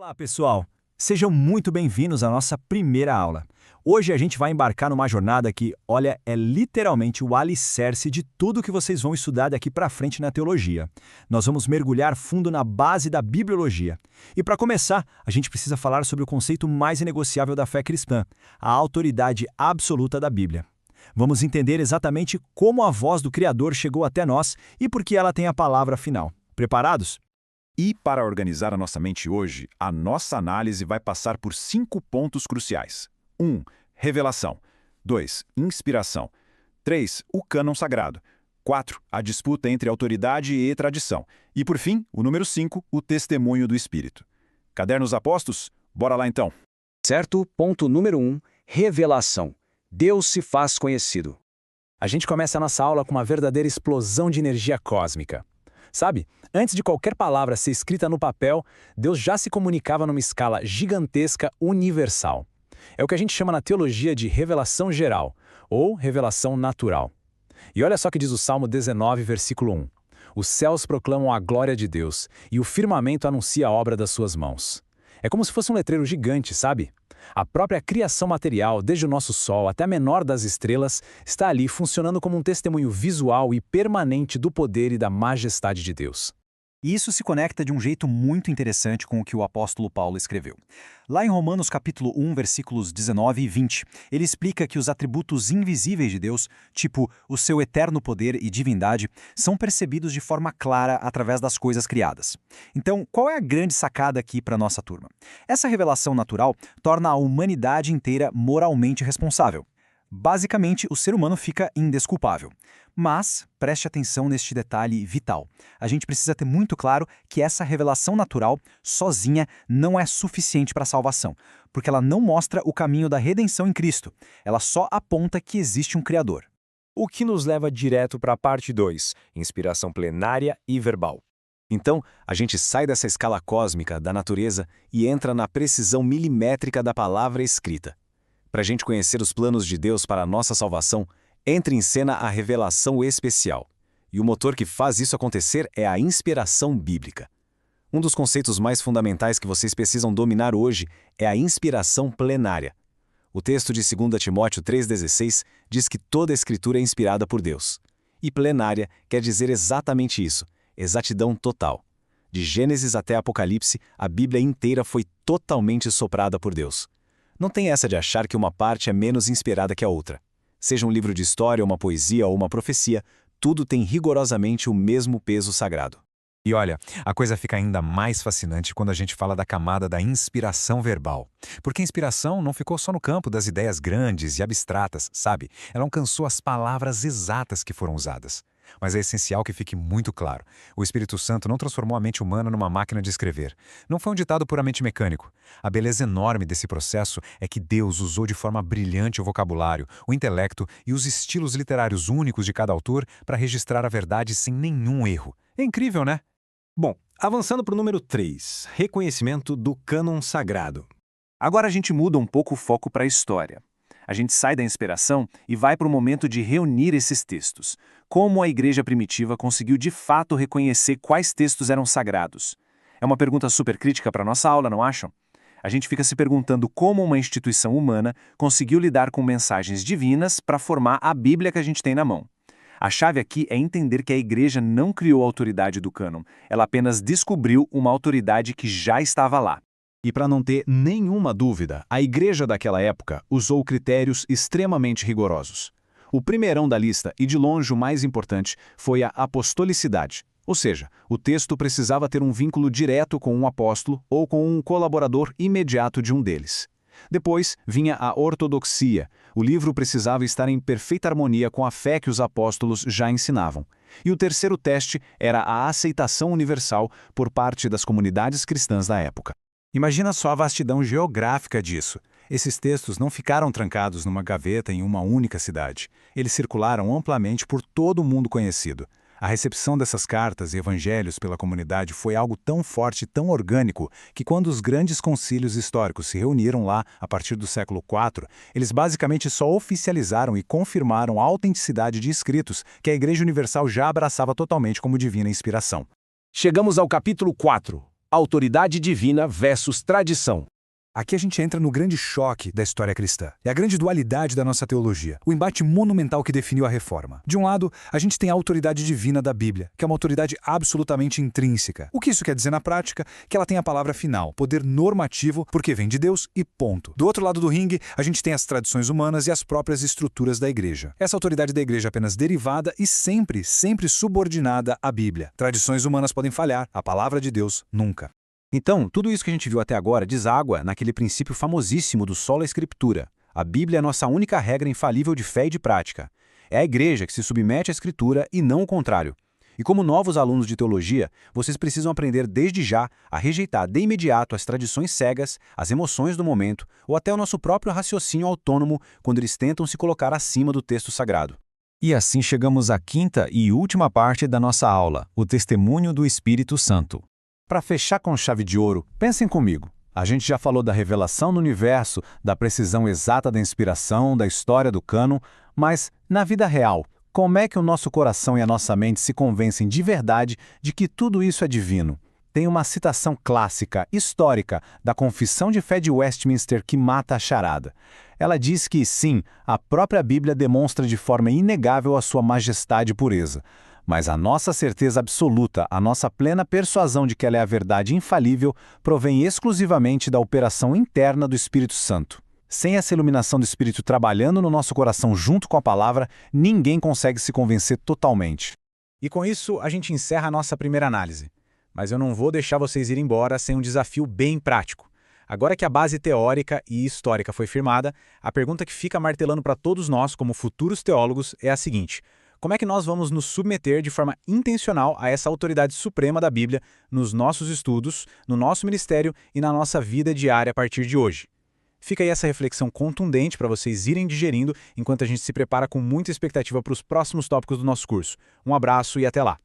Olá, pessoal! Sejam muito bem-vindos à nossa primeira aula. Hoje a gente vai embarcar numa jornada que, olha, é literalmente o alicerce de tudo que vocês vão estudar daqui para frente na teologia. Nós vamos mergulhar fundo na base da bibliologia. E para começar, a gente precisa falar sobre o conceito mais inegociável da fé cristã, a autoridade absoluta da Bíblia. Vamos entender exatamente como a voz do Criador chegou até nós e por que ela tem a palavra final. Preparados? E para organizar a nossa mente hoje, a nossa análise vai passar por 5 pontos cruciais. 1. Revelação. 2. Inspiração. 3. O cânon sagrado. 4. A disputa entre autoridade e tradição. E, por fim, o número 5, o testemunho do Espírito. Cadernos apostos? Bora lá então. Certo? Ponto número 1. Revelação. Deus se faz conhecido. A gente começa a nossa aula com uma verdadeira explosão de energia cósmica. Sabe, antes de qualquer palavra ser escrita no papel, Deus já se comunicava numa escala gigantesca universal. É o que a gente chama na teologia de revelação geral, ou revelação natural. E olha só o que diz o Salmo 19, versículo 1. Os céus proclamam a glória de Deus, e o firmamento anuncia a obra das suas mãos. É como se fosse um letreiro gigante, sabe? A própria criação material, desde o nosso Sol até a menor das estrelas, está ali funcionando como um testemunho visual e permanente do poder e da majestade de Deus. E isso se conecta de um jeito muito interessante com o que o apóstolo Paulo escreveu. Lá em Romanos capítulo 1, versículos 19 e 20, ele explica que os atributos invisíveis de Deus, tipo o seu eterno poder e divindade, são percebidos de forma clara através das coisas criadas. Então, qual é a grande sacada aqui para a nossa turma? Essa revelação natural torna a humanidade inteira moralmente responsável. Basicamente, o ser humano fica indesculpável. Mas, preste atenção neste detalhe vital. A gente precisa ter muito claro que essa revelação natural, sozinha, não é suficiente para a salvação, porque ela não mostra o caminho da redenção em Cristo. Ela só aponta que existe um Criador. O que nos leva direto para a parte 2, inspiração plenária e verbal. Então, a gente sai dessa escala cósmica da natureza e entra na precisão milimétrica da palavra escrita. Para a gente conhecer os planos de Deus para a nossa salvação, entra em cena a revelação especial. E o motor que faz isso acontecer é a inspiração bíblica. Um dos conceitos mais fundamentais que vocês precisam dominar hoje é a inspiração plenária. O texto de 2 Timóteo 3,16 diz que toda a Escritura é inspirada por Deus. E plenária quer dizer exatamente isso, exatidão total. De Gênesis até Apocalipse, a Bíblia inteira foi totalmente soprada por Deus. Não tem essa de achar que uma parte é menos inspirada que a outra. Seja um livro de história, uma poesia ou uma profecia, tudo tem rigorosamente o mesmo peso sagrado. E olha, a coisa fica ainda mais fascinante quando a gente fala da camada da inspiração verbal. Porque a inspiração não ficou só no campo das ideias grandes e abstratas, sabe? Ela alcançou as palavras exatas que foram usadas. Mas é essencial que fique muito claro. O Espírito Santo não transformou a mente humana numa máquina de escrever. Não foi um ditado puramente mecânico. A beleza enorme desse processo é que Deus usou de forma brilhante o vocabulário, o intelecto e os estilos literários únicos de cada autor para registrar a verdade sem nenhum erro. É incrível, né? Bom, avançando para o número 3, reconhecimento do cânon sagrado. Agora a gente muda um pouco o foco para a história. A gente sai da inspiração e vai para o momento de reunir esses textos. Como a igreja primitiva conseguiu de fato reconhecer quais textos eram sagrados? É uma pergunta super crítica para a nossa aula, não acham? A gente fica se perguntando como uma instituição humana conseguiu lidar com mensagens divinas para formar a Bíblia que a gente tem na mão. A chave aqui é entender que a igreja não criou a autoridade do cânon, ela apenas descobriu uma autoridade que já estava lá. E para não ter nenhuma dúvida, a igreja daquela época usou critérios extremamente rigorosos. O primeirão da lista, e de longe o mais importante, foi a apostolicidade. Ou seja, o texto precisava ter um vínculo direto com um apóstolo ou com um colaborador imediato de um deles. Depois vinha a ortodoxia. O livro precisava estar em perfeita harmonia com a fé que os apóstolos já ensinavam. E o terceiro teste era a aceitação universal por parte das comunidades cristãs da época. Imagina só a vastidão geográfica disso. Esses textos não ficaram trancados numa gaveta em uma única cidade. Eles circularam amplamente por todo o mundo conhecido. A recepção dessas cartas e evangelhos pela comunidade foi algo tão forte e tão orgânico que quando os grandes concílios históricos se reuniram lá a partir do século IV, eles basicamente só oficializaram e confirmaram a autenticidade de escritos que a Igreja Universal já abraçava totalmente como divina inspiração. Chegamos ao capítulo 4. Autoridade divina versus tradição. Aqui a gente entra no grande choque da história cristã. É a grande dualidade da nossa teologia, o embate monumental que definiu a Reforma. De um lado, a gente tem a autoridade divina da Bíblia, que é uma autoridade absolutamente intrínseca. O que isso quer dizer na prática? Que ela tem a palavra final, poder normativo, porque vem de Deus e ponto. Do outro lado do ringue, a gente tem as tradições humanas e as próprias estruturas da igreja. Essa autoridade da igreja é apenas derivada e sempre subordinada à Bíblia. Tradições humanas podem falhar, a palavra de Deus nunca. Então, tudo isso que a gente viu até agora deságua naquele princípio famosíssimo do sola escritura. A Bíblia é a nossa única regra infalível de fé e de prática. É a igreja que se submete à escritura e não o contrário. E como novos alunos de teologia, vocês precisam aprender desde já a rejeitar de imediato as tradições cegas, as emoções do momento ou até o nosso próprio raciocínio autônomo quando eles tentam se colocar acima do texto sagrado. E assim chegamos à quinta e última parte da nossa aula, o testemunho do Espírito Santo. Para fechar com chave de ouro, pensem comigo. A gente já falou da revelação no universo, da precisão exata da inspiração, da história do cânon, mas, na vida real, como é que o nosso coração e a nossa mente se convencem de verdade de que tudo isso é divino? Tem uma citação clássica, histórica, da Confissão de Fé de Westminster que mata a charada. Ela diz que, sim, a própria Bíblia demonstra de forma inegável a sua majestade e pureza. Mas a nossa certeza absoluta, a nossa plena persuasão de que ela é a verdade infalível, provém exclusivamente da operação interna do Espírito Santo. Sem essa iluminação do Espírito trabalhando no nosso coração junto com a palavra, ninguém consegue se convencer totalmente. E com isso, a gente encerra a nossa primeira análise. Mas eu não vou deixar vocês irem embora sem um desafio bem prático. Agora que a base teórica e histórica foi firmada, a pergunta que fica martelando para todos nós, como futuros teólogos, é a seguinte: como é que nós vamos nos submeter de forma intencional a essa autoridade suprema da Bíblia nos nossos estudos, no nosso ministério e na nossa vida diária a partir de hoje? Fica aí essa reflexão contundente para vocês irem digerindo enquanto a gente se prepara com muita expectativa para os próximos tópicos do nosso curso. Um abraço e até lá!